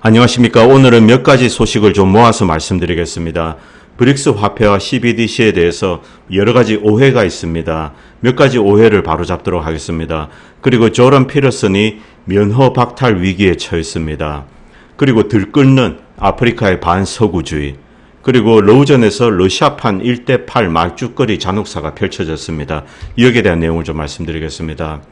안녕하십니까. 오늘은 몇 가지 소식을 좀 모아서 말씀드리겠습니다. 브릭스 화폐와 CBDC에 대해서 여러 가지 오해가 있습니다. 몇 가지 오해를 바로잡도록 하겠습니다. 그리고 조던 피터슨이 면허 박탈 위기에 처했습니다. 그리고 들끓는 아프리카의 반서구주의, 그리고 러우전에서 러시아판 1대8 말죽거리 잔혹사가 펼쳐졌습니다. 여기에 대한 내용을 좀 말씀드리겠습니다.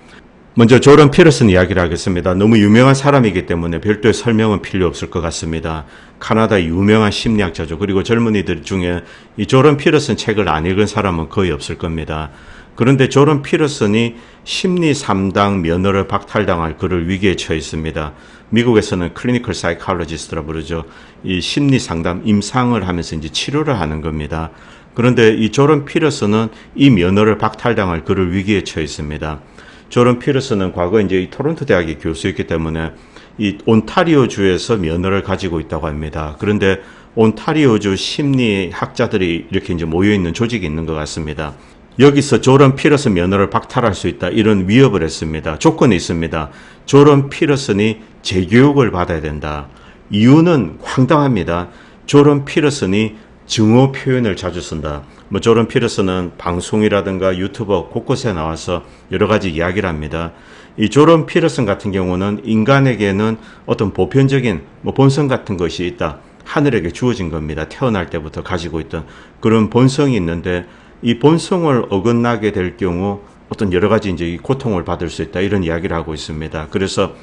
먼저 조던 피터슨 이야기를 하겠습니다. 너무 유명한 사람이기 때문에 별도의 설명은 필요 없을 것 같습니다. 카나다의 유명한 심리학자죠. 그리고 젊은이들 중에 이 조던 피터슨 책을 안 읽은 사람은 거의 없을 겁니다. 그런데 조던 피터슨이 심리 3당 면허를 박탈당할 그를 위기에 처했습니다. 미국에서는 클리니컬 사이콜로지스트라 부르죠. 이 심리 상담 임상을 하면서 이제 치료를 하는 겁니다. 그런데 이 조던 피터슨은 이 면허를 박탈당할 그를 위기에 처했습니다. 조던 피터슨은 과거 이제 이 토론토 대학의 교수였기 때문에 이 온타리오주에서 면허를 가지고 있다고 합니다. 그런데 온타리오주 심리학자들이 이렇게 이제 모여 있는 조직이 있는 것 같습니다. 여기서 조던 피터슨 면허를 박탈할 수 있다, 이런 위협을 했습니다. 조건이 있습니다. 조던 피터슨이 재교육을 받아야 된다. 이유는 황당합니다. 조던 피터슨이 증오 표현을 자주 쓴다. 조던 피터슨은 방송이라든가 유튜버 곳곳에 나와서 여러 가지 이야기를 합니다. 이 조던 피터슨 같은 경우는 인간에게는 어떤 보편적인 본성 같은 것이 있다. 하늘에게 주어진 겁니다. 태어날 때부터 가지고 있던 그런 본성이 있는데 이 본성을 어긋나게 될 경우 어떤 여러 가지 이제 고통을 받을 수 있다. 이런 이야기를 하고 있습니다. 그래서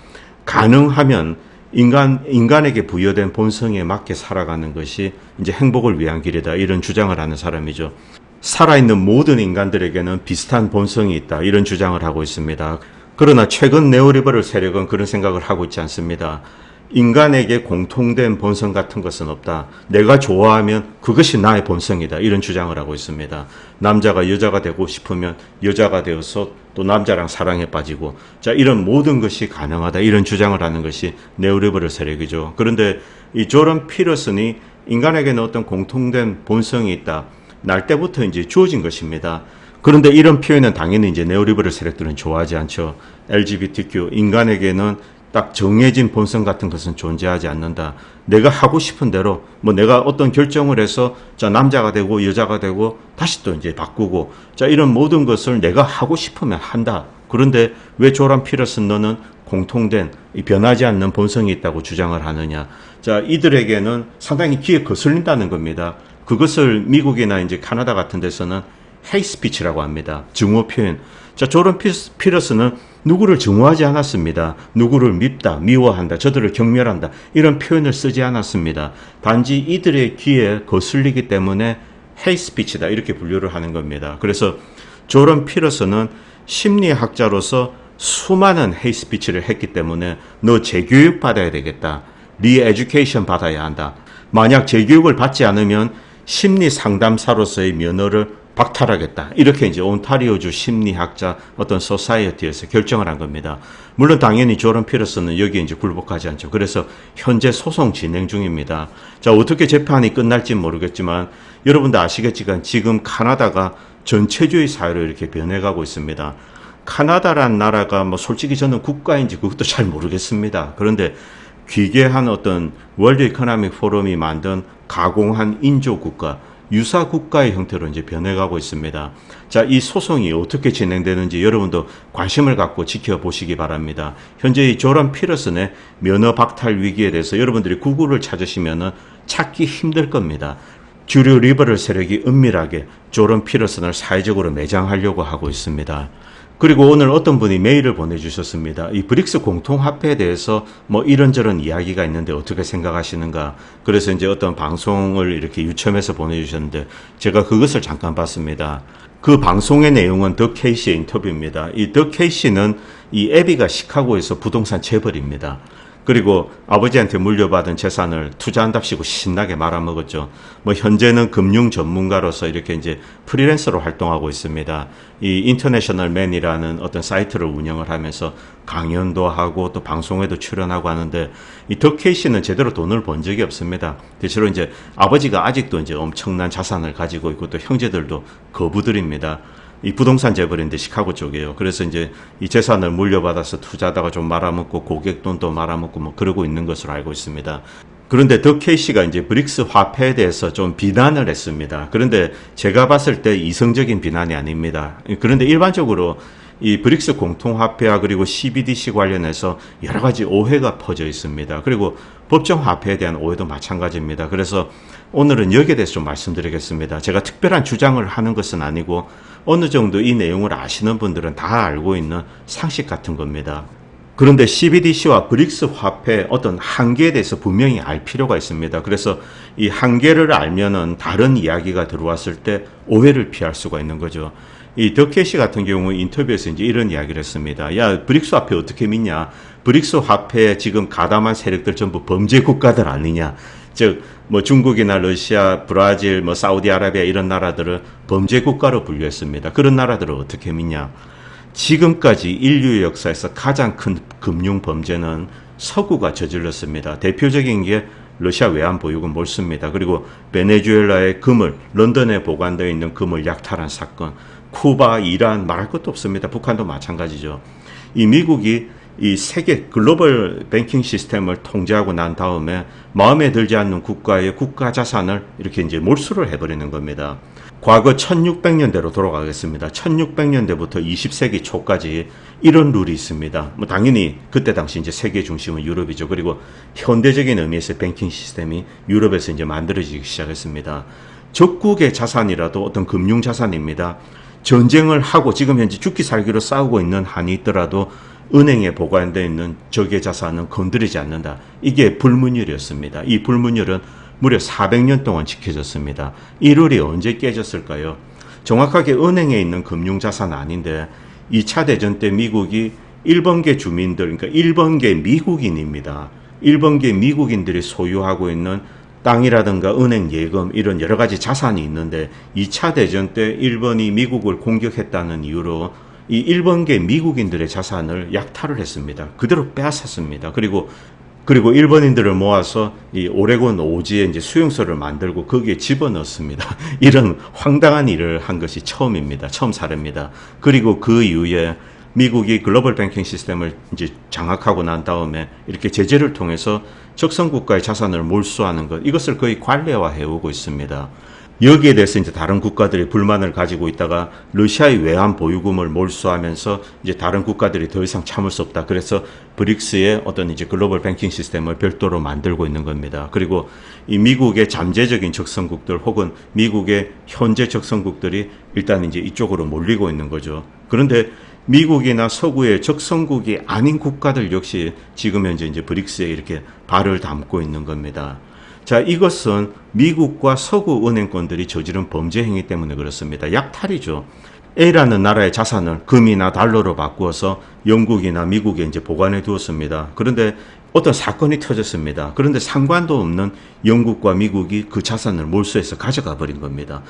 가능하면 인간에게 부여된 본성에 맞게 살아가는 것이 이제 행복을 위한 길이다. 이런 주장을 하는 사람이죠. 살아있는 모든 인간들에게는 비슷한 본성이 있다. 이런 주장을 하고 있습니다. 그러나 최근 네오리버럴 세력은 그런 생각을 하고 있지 않습니다. 인간에게 공통된 본성 같은 것은 없다. 내가 좋아하면 그것이 나의 본성이다. 이런 주장을 하고 있습니다. 남자가 여자가 되고 싶으면 여자가 되어서 또 남자랑 사랑에 빠지고, 자, 이런 모든 것이 가능하다. 이런 주장을 하는 것이 네오리버럴 세력이죠. 그런데 이 조던 피터슨이 인간에게는 어떤 공통된 본성이 있다. 날 때부터 이제 주어진 것입니다. 그런데 이런 표현은 당연히 이제 네오리버럴 세력들은 좋아하지 않죠. LGBTQ, 인간에게는 딱 정해진 본성 같은 것은 존재하지 않는다. 내가 하고 싶은 대로 내가 어떤 결정을 해서 자, 남자가 되고 여자가 되고 다시 또 이제 바꾸고, 자, 이런 모든 것을 내가 하고 싶으면 한다. 그런데 왜 조던 피터슨 너는 공통된 변하지 않는 본성이 있다고 주장을 하느냐? 자, 이들에게는 상당히 귀에 거슬린다는 겁니다. 그것을 미국이나 이제 카나다 같은 데서는 헤이스피치라고 합니다. 증오 표현. 자, 조던 피터슨은 누구를 증오하지 않았습니다. 누구를 밉다, 미워한다, 저들을 경멸한다, 이런 표현을 쓰지 않았습니다. 단지 이들의 귀에 거슬리기 때문에 헤이스피치다, 이렇게 분류를 하는 겁니다. 그래서 조던 피터슨은 심리학자로서 수많은 헤이스피치를 했기 때문에 너 재교육 받아야 되겠다. 리에듀케이션 받아야 한다. 만약 재교육을 받지 않으면 심리 상담사로서의 면허를 박탈하겠다. 이렇게 이제 온타리오주 심리학자 어떤 소사이어티에서 결정을 한 겁니다. 물론 당연히 조던 피터슨은 여기에 이제 굴복하지 않죠. 그래서 현재 소송 진행 중입니다. 자, 어떻게 재판이 끝날지 모르겠지만 여러분도 아시겠지만 지금 카나다가 전체주의 사회로 이렇게 변해가고 있습니다. 카나다란 나라가 솔직히 저는 국가인지 그것도 잘 모르겠습니다. 그런데 기괴한 어떤 월드 이코노믹 포럼이 만든 가공한 인조 국가, 유사 국가의 형태로 이제 변해가고 있습니다. 자, 이 소송이 어떻게 진행되는지 여러분도 관심을 갖고 지켜보시기 바랍니다. 현재 이 조던 피터슨의 면허 박탈 위기에 대해서 여러분들이 구글을 찾으시면은 찾기 힘들 겁니다. 주류 리버럴 세력이 은밀하게 조던 피터슨을 사회적으로 매장하려고 하고 있습니다. 그리고 오늘 어떤 분이 메일을 보내주셨습니다. 이 브릭스 공통화폐에 대해서 이런저런 이야기가 있는데 어떻게 생각하시는가. 그래서 이제 어떤 방송을 이렇게 유첨해서 보내주셨는데 제가 그것을 잠깐 봤습니다. 그 방송의 내용은 더 케이시의 인터뷰입니다. 이 더 케이시는 이 애비가 시카고에서 부동산 재벌입니다. 그리고 아버지한테 물려받은 재산을 투자한답시고 신나게 말아먹었죠. 현재는 금융 전문가로서 이렇게 이제 프리랜서로 활동하고 있습니다. 이 인터내셔널 맨이라는 어떤 사이트를 운영을 하면서 강연도 하고 또 방송에도 출연하고 하는데 이 더 케이시는 제대로 돈을 번 적이 없습니다. 대체로 이제 아버지가 아직도 이제 엄청난 자산을 가지고 있고 또 형제들도 거부들입니다. 이 부동산 재벌인데 시카고 쪽이에요. 그래서 이제 이 재산을 물려받아서 투자하다가 좀 말아먹고 고객 돈도 말아먹고 뭐 그러고 있는 것으로 알고 있습니다. 그런데 더 케이시가 이제 브릭스 화폐에 대해서 좀 비난을 했습니다. 그런데 제가 봤을 때 이성적인 비난이 아닙니다. 그런데 일반적으로 이 브릭스 공통화폐와 그리고 CBDC 관련해서 여러 가지 오해가 퍼져 있습니다. 그리고 법정 화폐에 대한 오해도 마찬가지입니다. 그래서 오늘은 여기에 대해서 좀 말씀드리겠습니다. 제가 특별한 주장을 하는 것은 아니고 어느 정도 이 내용을 아시는 분들은 다 알고 있는 상식 같은 겁니다. 그런데 CBDC와 브릭스 화폐의 어떤 한계에 대해서 분명히 알 필요가 있습니다. 그래서 이 한계를 알면은 다른 이야기가 들어왔을 때 오해를 피할 수가 있는 거죠. 이 더케시 같은 경우 인터뷰에서 이제 이런 이야기를 했습니다. 야, 브릭스 화폐 어떻게 믿냐? 브릭스 화폐에 지금 가담한 세력들 전부 범죄 국가들 아니냐? 즉, 뭐 중국이나 러시아, 브라질, 뭐 사우디아라비아 이런 나라들을 범죄 국가로 분류했습니다. 그런 나라들을 어떻게 믿냐? 지금까지 인류 역사에서 가장 큰 금융 범죄는 서구가 저질렀습니다. 대표적인 게 러시아 외환보유고 몰수입니다. 그리고 베네수엘라의 금을, 런던에 보관되어 있는 금을 약탈한 사건, 쿠바, 이란 말할 것도 없습니다. 북한도 마찬가지죠. 이 미국이 이 세계 글로벌 뱅킹 시스템을 통제하고 난 다음에 마음에 들지 않는 국가의 국가 자산을 이렇게 이제 몰수를 해버리는 겁니다. 과거 1600년대로 돌아가겠습니다. 1600년대부터 20세기 초까지 이런 룰이 있습니다. 뭐 당연히 그때 당시 이제 세계 중심은 유럽이죠. 그리고 현대적인 의미에서 뱅킹 시스템이 유럽에서 이제 만들어지기 시작했습니다. 적국의 자산이라도 어떤 금융 자산입니다. 전쟁을 하고 지금 현재 죽기 살기로 싸우고 있는 한이 있더라도 은행에 보관되어 있는 적의 자산은 건드리지 않는다. 이게 불문율이었습니다. 이 불문율은 무려 400년 동안 지켜졌습니다. 이 룰이 언제 깨졌을까요? 정확하게 은행에 있는 금융자산 아닌데 2차 대전 때 미국이 일본계 주민들, 그러니까 일본계 미국인입니다. 일본계 미국인들이 소유하고 있는 땅이라든가 은행 예금 이런 여러 가지 자산이 있는데 2차 대전 때 일본이 미국을 공격했다는 이유로 이 일본계 미국인들의 자산을 약탈을 했습니다. 그대로 빼앗았습니다. 그리고 일본인들을 모아서 이 오레곤 오지에 이제 수용소를 만들고 거기에 집어넣습니다. 이런 황당한 일을 한 것이 처음입니다. 처음 사례입니다. 그리고 그 이후에 미국이 글로벌 뱅킹 시스템을 이제 장악하고 난 다음에 이렇게 제재를 통해서 적성국가의 자산을 몰수하는 것, 이것을 거의 관례화해 오고 있습니다. 여기에 대해서 이제 다른 국가들이 불만을 가지고 있다가 러시아의 외환 보유금을 몰수하면서 이제 다른 국가들이 더 이상 참을 수 없다. 그래서 브릭스의 어떤 이제 글로벌 뱅킹 시스템을 별도로 만들고 있는 겁니다. 그리고 이 미국의 잠재적인 적성국들 혹은 미국의 현재 적성국들이 일단 이제 이쪽으로 몰리고 있는 거죠. 그런데 미국이나 서구의 적성국이 아닌 국가들 역시 지금 현재 이제 브릭스에 이렇게 발을 담고 있는 겁니다. 자, 이것은 미국과 서구 은행권들이 저지른 범죄 행위 때문에 그렇습니다. 약탈이죠. A라는 나라의 자산을 금이나 달러로 바꾸어서 영국이나 미국에 이제 보관해 두었습니다. 그런데 어떤 사건이 터졌습니다. 그런데 상관도 없는 영국과 미국이 그 자산을 몰수해서 가져가 버린 겁니다.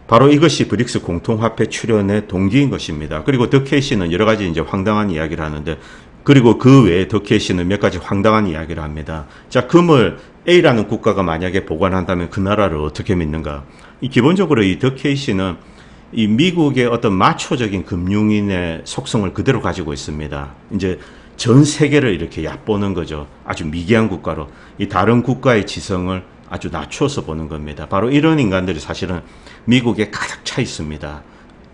바로 이것이 브릭스 공통화폐 출현의 동기인 것입니다. 그리고 더케이시는 여러 가지 이제 황당한 이야기를 하는데, 그리고 그 외에 더케이시는 몇 가지 황당한 이야기를 합니다. 자, 금을 A라는 국가가 만약에 보관한다면 그 나라를 어떻게 믿는가? 기본적으로 이 더케이시는 이 미국의 어떤 마초적인 금융인의 속성을 그대로 가지고 있습니다. 이제 전 세계를 이렇게 얕보는 거죠. 아주 미개한 국가로. 이 다른 국가의 지성을 아주 낮춰서 보는 겁니다. 바로 이런 인간들이 사실은 미국에 가득 차 있습니다.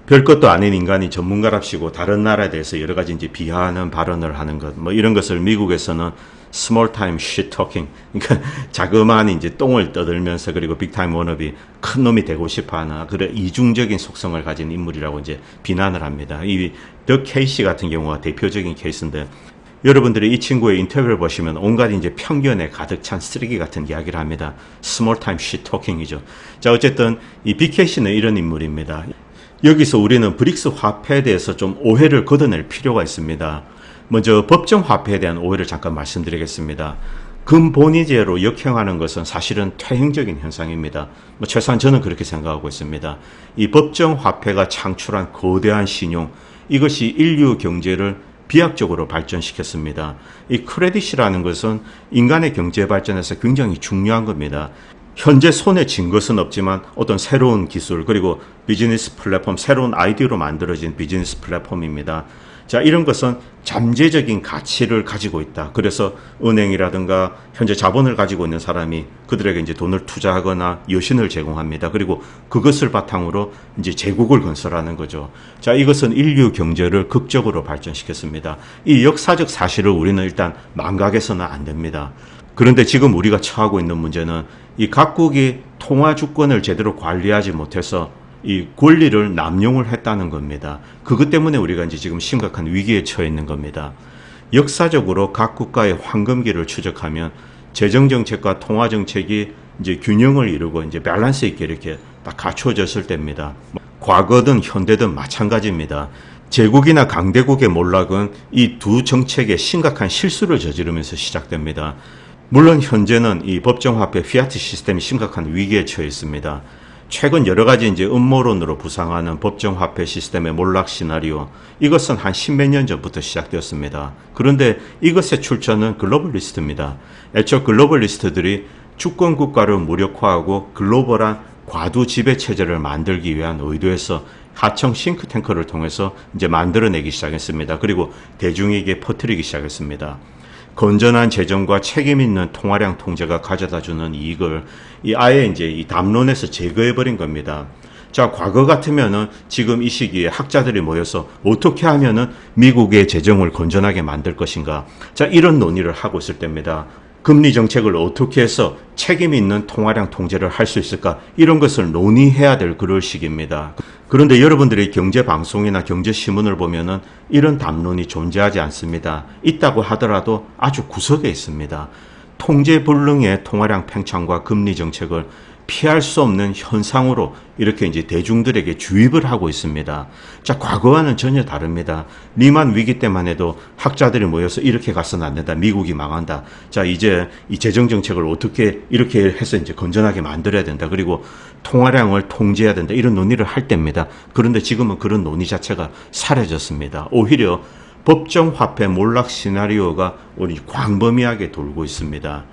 별것도 아닌 인간이 전문가랍시고 다른 나라에 대해서 여러 가지 이제 비하하는 발언을 하는 것, 뭐 이런 것을 미국에서는 small time shit talking, 그러니까 자그마한 이제 똥을 떠들면서 그리고 빅 타임 워너비, 큰 놈이 되고 싶어하는 그런 이중적인 속성을 가진 인물이라고 이제 비난을 합니다. 이 더 케이시 같은 경우가 대표적인 케이스인데, 여러분들이 이 친구의 인터뷰를 보시면 온갖 이제 편견에 가득 찬 쓰레기 같은 이야기를 합니다. small time shit talking이죠. 자, 어쨌든 이 BKC는 이런 인물입니다. 여기서 우리는 브릭스 화폐에 대해서 좀 오해를 걷어낼 필요가 있습니다. 먼저 법정 화폐에 대한 오해를 잠깐 말씀드리겠습니다. 금본위제로 역행하는 것은 사실은 퇴행적인 현상입니다. 최소한 저는 그렇게 생각하고 있습니다. 이 법정 화폐가 창출한 거대한 신용, 이것이 인류 경제를 비약적으로 발전시켰습니다. 이 크레딧이라는 것은 인간의 경제 발전에서 굉장히 중요한 겁니다. 현재 손에 쥔 것은 없지만 어떤 새로운 기술 그리고 비즈니스 플랫폼, 새로운 아이디어로 만들어진 비즈니스 플랫폼입니다. 자, 이런 것은 잠재적인 가치를 가지고 있다. 그래서 은행이라든가 현재 자본을 가지고 있는 사람이 그들에게 이제 돈을 투자하거나 여신을 제공합니다. 그리고 그것을 바탕으로 이제 제국을 건설하는 거죠. 자, 이것은 인류 경제를 극적으로 발전시켰습니다. 이 역사적 사실을 우리는 일단 망각해서는 안 됩니다. 그런데 지금 우리가 처하고 있는 문제는 이 각국이 통화 주권을 제대로 관리하지 못해서 이 권리를 남용을 했다는 겁니다. 그것 때문에 우리가 이제 지금 심각한 위기에 처해 있는 겁니다. 역사적으로 각 국가의 황금기를 추적하면 재정 정책과 통화 정책이 이제 균형을 이루고 이제 밸런스 있게 이렇게 딱 갖춰졌을 때입니다. 과거든 현대든 마찬가지입니다. 제국이나 강대국의 몰락은 이 두 정책의 심각한 실수를 저지르면서 시작됩니다. 물론 현재는 이 법정화폐 피아트 시스템이 심각한 위기에 처해 있습니다. 최근 여러 가지 이제 음모론으로 부상하는 법정화폐 시스템의 몰락 시나리오, 이것은 한 십몇 년 전부터 시작되었습니다. 그런데 이것의 출처는 글로벌리스트입니다. 애초 글로벌리스트들이 주권 국가를 무력화하고 글로벌한 과도 지배 체제를 만들기 위한 의도에서 하청 싱크탱크를 통해서 이제 만들어내기 시작했습니다. 그리고 대중에게 퍼뜨리기 시작했습니다. 건전한 재정과 책임 있는 통화량 통제가 가져다주는 이익을 아예 이제 이 담론에서 제거해버린 겁니다. 자, 과거 같으면은 지금 이 시기에 학자들이 모여서 어떻게 하면은 미국의 재정을 건전하게 만들 것인가. 자, 이런 논의를 하고 있을 때입니다. 금리 정책을 어떻게 해서 책임 있는 통화량 통제를 할 수 있을까? 이런 것을 논의해야 될 그럴 시기입니다. 그런데 여러분들이 경제 방송이나 경제 신문을 보면은 이런 담론이 존재하지 않습니다. 있다고 하더라도 아주 구석에 있습니다. 통제 불능의 통화량 팽창과 금리 정책을 피할 수 없는 현상으로 이렇게 이제 대중들에게 주입을 하고 있습니다. 자, 과거와는 전혀 다릅니다. 리만 위기 때만 해도 학자들이 모여서 이렇게 가서는 안 된다. 미국이 망한다. 자, 이제 이 재정 정책을 어떻게 이렇게 해서 이제 건전하게 만들어야 된다. 그리고 통화량을 통제해야 된다. 이런 논의를 할 때입니다. 그런데 지금은 그런 논의 자체가 사라졌습니다. 오히려 법정화폐 몰락 시나리오가 우리 광범위하게 돌고 있습니다.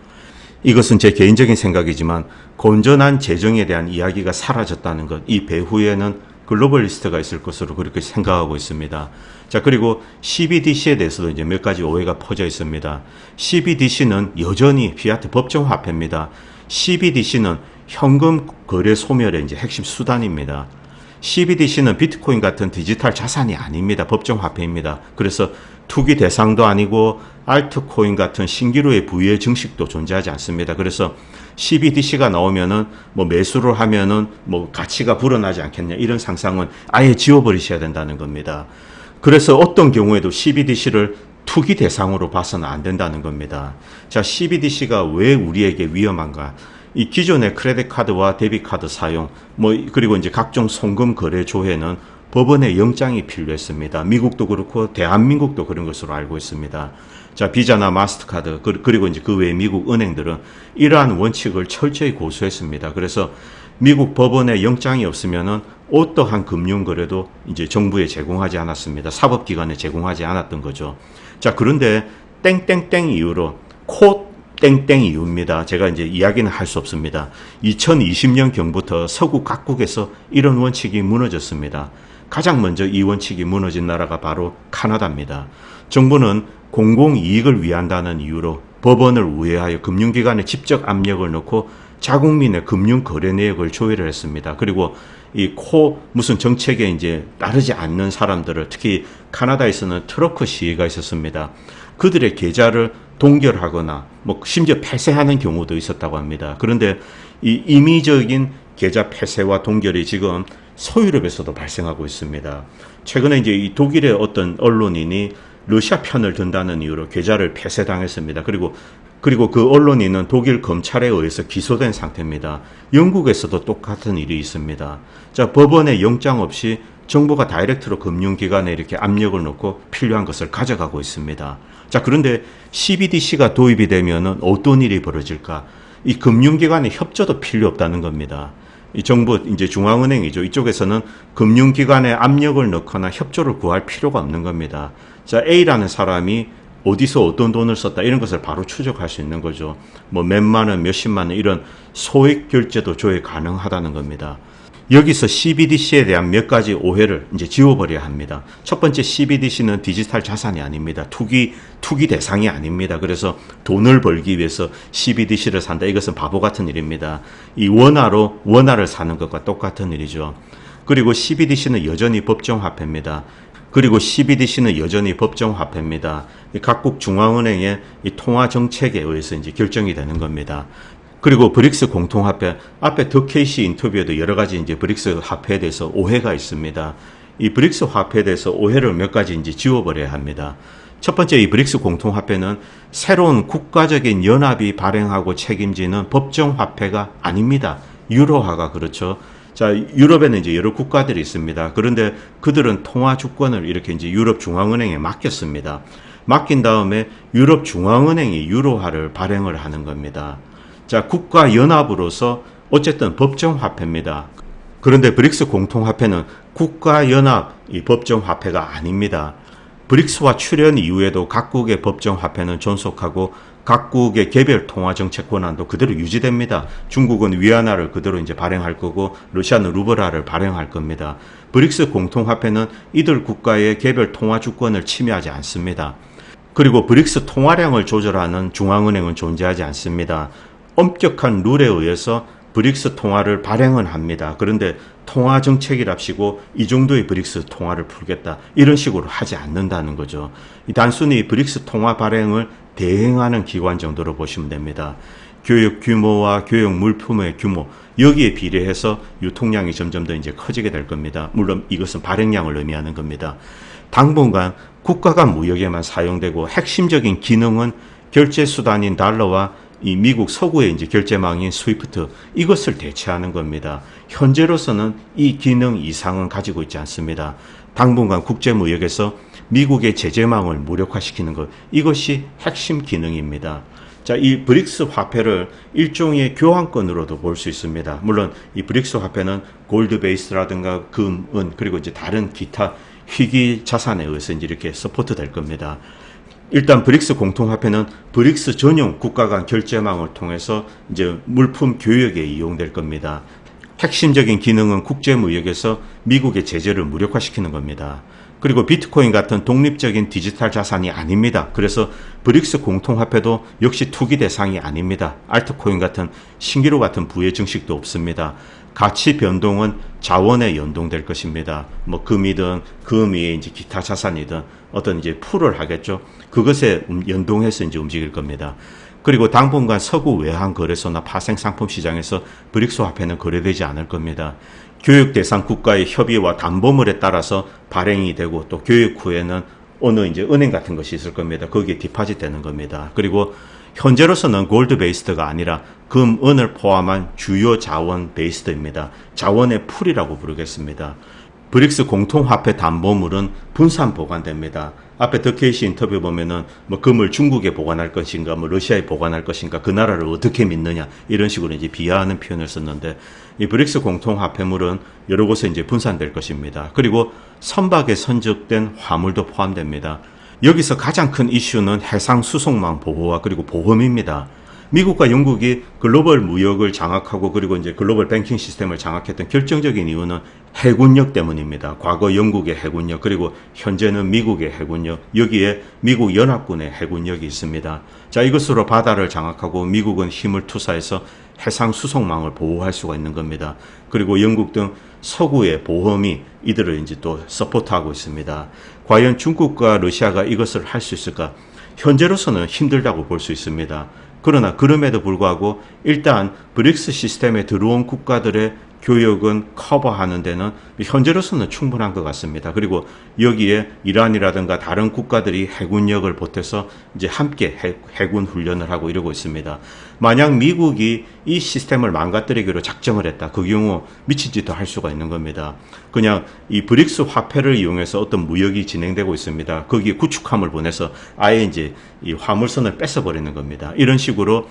이것은 제 개인적인 생각이지만 건전한 재정에 대한 이야기가 사라졌다는 것, 이 배후에는 글로벌리스트가 있을 것으로 그렇게 생각하고 있습니다. 자, 그리고 CBDC에 대해서도 이제 몇 가지 오해가 퍼져 있습니다. CBDC는 여전히 피아트 법정화폐입니다. CBDC는 현금 거래 소멸의 이제 핵심 수단입니다. CBDC는 비트코인 같은 디지털 자산이 아닙니다. 법정화폐입니다. 그래서 투기 대상도 아니고 알트코인 같은 신기루의 부의 증식도 존재하지 않습니다. 그래서 CBDC가 나오면은 뭐 매수를 하면은 뭐 가치가 불어나지 않겠냐, 이런 상상은 아예 지워버리셔야 된다는 겁니다. 그래서 어떤 경우에도 CBDC를 투기 대상으로 봐서는 안 된다는 겁니다. 자, CBDC가 왜 우리에게 위험한가? 이 기존의 크레딧 카드와 데비트 카드 사용, 그리고 이제 각종 송금 거래 조회는 법원의 영장이 필요했습니다. 미국도 그렇고 대한민국도 그런 것으로 알고 있습니다. 자, 비자나 마스터카드, 그리고 이제 그 외의 미국 은행들은 이러한 원칙을 철저히 고수했습니다. 그래서 미국 법원의 영장이 없으면은 어떠한 금융 거래도 이제 정부에 제공하지 않았습니다. 사법기관에 제공하지 않았던 거죠. 자, 그런데 땡땡땡 이후로 땡땡 이유입니다. 제가 이제 이야기는 할 수 없습니다. 2020년 경부터 서구 각국에서 이런 원칙이 무너졌습니다. 가장 먼저 이 원칙이 무너진 나라가 바로 카나다입니다. 정부는 공공이익을 위한다는 이유로 법원을 우회하여 금융기관에 직접 압력을 넣고 자국민의 금융 거래 내역을 조회를 했습니다. 그리고 무슨 정책에 이제 따르지 않는 사람들을, 특히 카나다에서는 트러크 시위가 있었습니다. 그들의 계좌를 동결하거나 심지어 폐쇄하는 경우도 있었다고 합니다. 그런데 이 임의적인 계좌 폐쇄와 동결이 지금 서유럽에서도 발생하고 있습니다. 최근에 이제 이 독일의 어떤 언론인이 러시아 편을 든다는 이유로 계좌를 폐쇄당했습니다. 그리고 그 언론인은 독일 검찰에 의해서 기소된 상태입니다. 영국에서도 똑같은 일이 있습니다. 자, 법원의 영장 없이 정부가 다이렉트로 금융기관에 이렇게 압력을 넣고 필요한 것을 가져가고 있습니다. 자, 그런데 CBDC가 도입이 되면은 어떤 일이 벌어질까? 이 금융기관의 협조도 필요 없다는 겁니다. 이 정부, 이제 중앙은행이죠. 이쪽에서는 금융기관에 압력을 넣거나 협조를 구할 필요가 없는 겁니다. 자, A라는 사람이 어디서 어떤 돈을 썼다 이런 것을 바로 추적할 수 있는 거죠. 뭐 몇만 원, 몇십만 원 이런 소액 결제도 조회 가능하다는 겁니다. 여기서 CBDC에 대한 몇 가지 오해를 이제 지워버려야 합니다. 첫 번째, CBDC는 디지털 자산이 아닙니다. 투기 대상이 아닙니다. 그래서 돈을 벌기 위해서 CBDC를 산다. 이것은 바보 같은 일입니다. 이 원화를 사는 것과 똑같은 일이죠. 그리고 CBDC는 여전히 법정화폐입니다. 각국 중앙은행의 이 통화 정책에 의해서 이제 결정이 되는 겁니다. 그리고 브릭스 공통화폐, 앞에 더 케이시 인터뷰에도 여러 가지 이제 브릭스 화폐에 대해서 오해가 있습니다. 이 브릭스 화폐에 대해서 오해를 몇 가지 이제 지워버려야 합니다. 첫 번째, 이 브릭스 공통화폐는 새로운 국가적인 연합이 발행하고 책임지는 법정화폐가 아닙니다. 유로화가 그렇죠. 자, 유럽에는 이제 여러 국가들이 있습니다. 그런데 그들은 통화 주권을 이렇게 이제 유럽 중앙은행에 맡겼습니다. 맡긴 다음에 유럽 중앙은행이 유로화를 발행을 하는 겁니다. 자, 국가 연합으로서 어쨌든 법정 화폐입니다. 그런데 브릭스 공통화폐는 국가 연합 이 법정 화폐가 아닙니다. 브릭스화 출현 이후에도 각국의 법정 화폐는 존속하고 각국의 개별 통화 정책 권한도 그대로 유지됩니다. 중국은 위안화를 그대로 이제 발행할 거고 러시아는 루블화를 발행할 겁니다. 브릭스 공통화폐는 이들 국가의 개별 통화 주권을 침해하지 않습니다. 그리고 브릭스 통화량을 조절하는 중앙은행은 존재하지 않습니다. 엄격한 룰에 의해서 브릭스 통화를 발행은 합니다. 그런데 통화 정책이랍시고 이 정도의 브릭스 통화를 풀겠다 이런 식으로 하지 않는다는 거죠. 단순히 브릭스 통화 발행을 대행하는 기관 정도로 보시면 됩니다. 교역 규모와 교역 물품의 규모 여기에 비례해서 유통량이 점점 더 이제 커지게 될 겁니다. 물론 이것은 발행량을 의미하는 겁니다. 당분간 국가 간 무역에만 사용되고 핵심적인 기능은 결제 수단인 달러와 이 미국 서구의 이제 결제망인 스위프트 이것을 대체하는 겁니다. 현재로서는 이 기능 이상은 가지고 있지 않습니다. 당분간 국제무역에서 미국의 제재망을 무력화시키는 것 이것이 핵심 기능입니다. 자, 이 브릭스 화폐를 일종의 교환권으로도 볼 수 있습니다. 물론 이 브릭스 화폐는 골드 베이스라든가 금, 은 그리고 이제 다른 기타 희귀 자산에 의해서 이제 이렇게 서포트 될 겁니다. 일단 브릭스 공통화폐는 브릭스 전용 국가 간 결제망을 통해서 이제 물품 교역에 이용될 겁니다. 핵심적인 기능은 국제무역에서 미국의 제재를 무력화시키는 겁니다. 그리고 비트코인 같은 독립적인 디지털 자산이 아닙니다. 그래서 브릭스 공통화폐도 역시 투기 대상이 아닙니다. 알트코인 같은 신기루 같은 부의 증식도 없습니다. 가치 변동은 자원에 연동될 것입니다. 뭐 금이든 금 위에 이제 기타 자산이든 어떤 이제 풀을 하겠죠. 그것에 연동해서 이제 움직일 겁니다. 그리고 당분간 서구 외환 거래소나 파생 상품 시장에서 브릭스 화폐는 거래되지 않을 겁니다. 교육 대상 국가의 협의와 담보물에 따라서 발행이 되고 또 교육 후에는 어느 이제 은행 같은 것이 있을 겁니다. 거기에 디파짓 되는 겁니다. 그리고 현재로서는 골드 베이스드가 아니라 금, 은을 포함한 주요 자원 베이스드입니다. 자원의 풀이라고 부르겠습니다. 브릭스 공통화폐 담보물은 분산 보관됩니다. 앞에 더 케이시 인터뷰 보면은 뭐 금을 중국에 보관할 것인가, 뭐 러시아에 보관할 것인가, 그 나라를 어떻게 믿느냐 이런 식으로 이제 비하하는 표현을 썼는데 이 브릭스 공통화폐물은 여러 곳에 이제 분산될 것입니다. 그리고 선박에 선적된 화물도 포함됩니다. 여기서 가장 큰 이슈는 해상 수송망 보호와 그리고 보험입니다. 미국과 영국이 글로벌 무역을 장악하고 그리고 이제 글로벌 뱅킹 시스템을 장악했던 결정적인 이유는 해군력 때문입니다. 과거 영국의 해군력 그리고 현재는 미국의 해군력 여기에 미국 연합군의 해군력이 있습니다. 자, 이것으로 바다를 장악하고 미국은 힘을 투사해서 해상 수송망을 보호할 수가 있는 겁니다. 그리고 영국 등 서구의 보험이 이들을 이제 또 서포트하고 있습니다. 과연 중국과 러시아가 이것을 할 수 있을까? 현재로서는 힘들다고 볼 수 있습니다. 그러나 그럼에도 불구하고 일단 브릭스 시스템에 들어온 국가들의 교역은 커버하는 데는 현재로서는 충분한 것 같습니다. 그리고 여기에 이란이라든가 다른 국가들이 해군력을 보태서 이제 함께 해군 훈련을 하고 이러고 있습니다. 만약 미국이 이 시스템을 망가뜨리기로 작정을 했다. 그 경우 미친 짓도 할 수가 있는 겁니다. 그냥 이 브릭스 화폐를 이용해서 어떤 무역이 진행되고 있습니다. 거기에 구축함을 보내서 아예 이제 이 화물선을 뺏어버리는 겁니다. 이런 식으로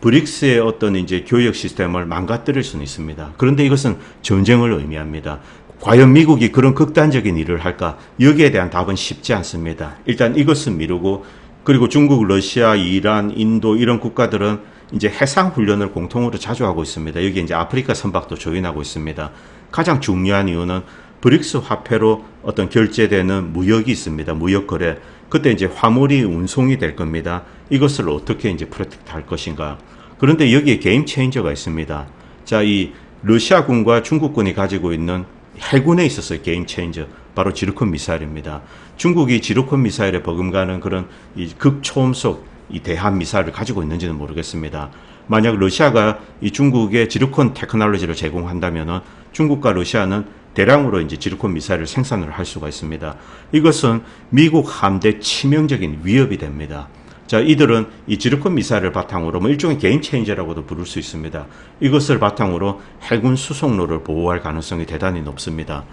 브릭스의 어떤 이제 교역 시스템을 망가뜨릴 수는 있습니다. 그런데 이것은 전쟁을 의미합니다. 과연 미국이 그런 극단적인 일을 할까? 여기에 대한 답은 쉽지 않습니다. 일단 이것은 미루고 그리고 중국, 러시아, 이란, 인도 이런 국가들은 이제 해상 훈련을 공통으로 자주 하고 있습니다. 여기 이제 아프리카 선박도 조인하고 있습니다. 가장 중요한 이유는 브릭스 화폐로 어떤 결제되는 무역이 있습니다. 무역 거래. 그때 이제 화물이 운송이 될 겁니다. 이것을 어떻게 이제 프로텍트 할 것인가. 그런데 여기에 게임 체인저가 있습니다. 자, 이 러시아군과 중국군이 가지고 있는 해군에 있어서 게임 체인저. 바로 지르콘 미사일입니다. 중국이 지르콘 미사일에 버금가는 그런 이 극초음속 이 대한 미사일을 가지고 있는지는 모르겠습니다. 만약 러시아가 이 중국에 지르콘 테크놀로지를 제공한다면은 중국과 러시아는 대량으로 이제 지르콘 미사일을 생산을 할 수가 있습니다. 이것은 미국 함대 치명적인 위협이 됩니다. 자, 이들은 이 지르콘 미사일을 바탕으로 뭐 일종의 게임 체인저라고도 부를 수 있습니다. 이것을 바탕으로 해군 수송로를 보호할 가능성이 대단히 높습니다.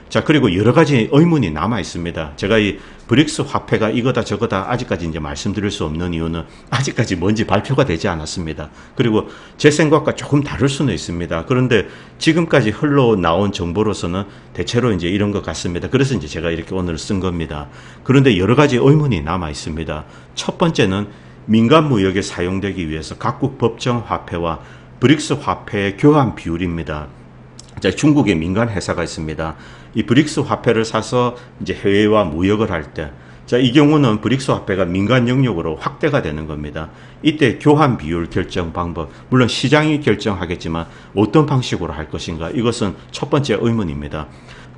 자, 그리고 여러 가지 의문이 남아 있습니다. 제가 이 브릭스 화폐가 이거다 저거다 아직까지 이제 말씀드릴 수 없는 이유는 아직까지 뭔지 발표가 되지 않았습니다. 그리고 제 생각과 조금 다를 수는 있습니다. 그런데 지금까지 흘러나온 정보로서는 대체로 이제 이런 것 같습니다. 그래서 이제 제가 이렇게 오늘 쓴 겁니다. 그런데 여러 가지 의문이 남아 있습니다. 첫 번째는 민간 무역에 사용되기 위해서 각국 법정 화폐와 브릭스 화폐의 교환 비율입니다. 자, 중국에 민간 회사가 있습니다. 이 브릭스 화폐를 사서 이제 해외와 무역을 할 때, 자, 이 경우는 브릭스 화폐가 민간 영역으로 확대가 되는 겁니다. 이때 교환 비율 결정 방법, 물론 시장이 결정하겠지만 어떤 방식으로 할 것인가, 이것은 첫 번째 의문입니다.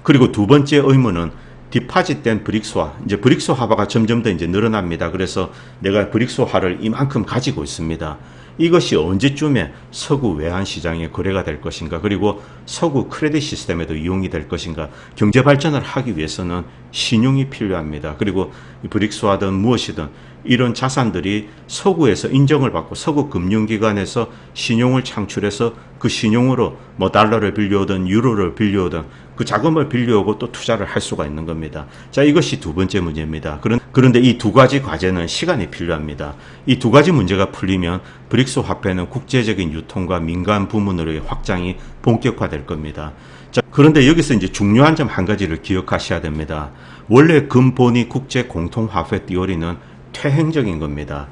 그리고 두 번째 의문은 디파짓된 브릭스화, 이제 브릭스화가 점점 더 이제 늘어납니다. 그래서 내가 브릭스화를 이만큼 가지고 있습니다. 이것이 언제쯤에 서구 외환 시장에 거래가 될 것인가, 그리고 서구 크레딧 시스템에도 이용이 될 것인가. 경제 발전을 하기 위해서는 신용이 필요합니다. 그리고 브릭스화든 무엇이든 이런 자산들이 서구에서 인정을 받고 서구 금융기관에서 신용을 창출해서 그 신용으로 뭐 달러를 빌려오든 유로를 빌려오든 그 자금을 빌려오고 또 투자를 할 수가 있는 겁니다. 자, 이것이 두 번째 문제입니다. 그런데 이 두 가지 과제는 시간이 필요합니다. 이 두 가지 문제가 풀리면 브릭스 화폐는 국제적인 유통과 민간 부문으로의 확장이 본격화될 겁니다. 자, 그런데 여기서 이제 중요한 점 한 가지를 기억하셔야 됩니다. 원래 근본이 국제 공통화폐 띠오리는 퇴행적인 겁니다.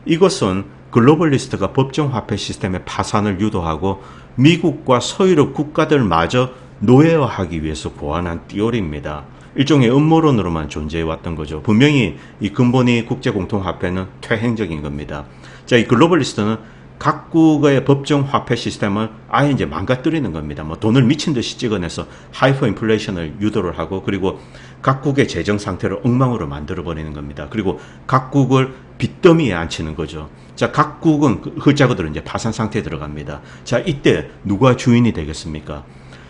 이것은 글로벌리스트가 법정화폐 시스템의 파산을 유도하고 미국과 서유럽 국가들마저 노예화하기 위해서 고안한 띠오리입니다. 일종의 음모론으로만 존재해왔던 거죠. 분명히 이 근본이 국제공통화폐는 퇴행적인 겁니다. 자, 이 글로벌리스트는 각국의 법정화폐 시스템을 아예 이제 망가뜨리는 겁니다. 뭐 돈을 미친 듯이 찍어내서 하이퍼 인플레이션을 유도를 하고, 그리고 각국의 재정 상태를 엉망으로 만들어버리는 겁니다. 그리고 각국을 빚더미에 앉히는 거죠. 자, 각국은 흑자고들은 이제 파산 상태에 들어갑니다. 자, 이때 누가 주인이 되겠습니까?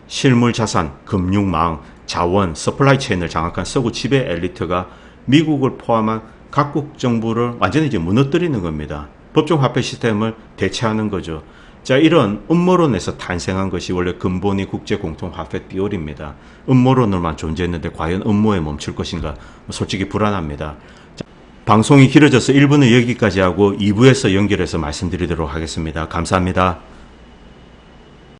실물 자산, 금융망, 자원, 서플라이 체인을 장악한 서구 지배 엘리트가 미국을 포함한 각국 정부를 완전히 이제 무너뜨리는 겁니다. 법정화폐 시스템을 대체하는 거죠. 자, 이런 음모론에서 탄생한 것이 원래 근본이 국제공통화폐 띠오리입니다. 음모론으로만 존재했는데 과연 음모에 멈출 것인가? 솔직히 불안합니다. 자, 방송이 길어져서 1부는 여기까지 하고 2부에서 연결해서 말씀드리도록 하겠습니다. 감사합니다.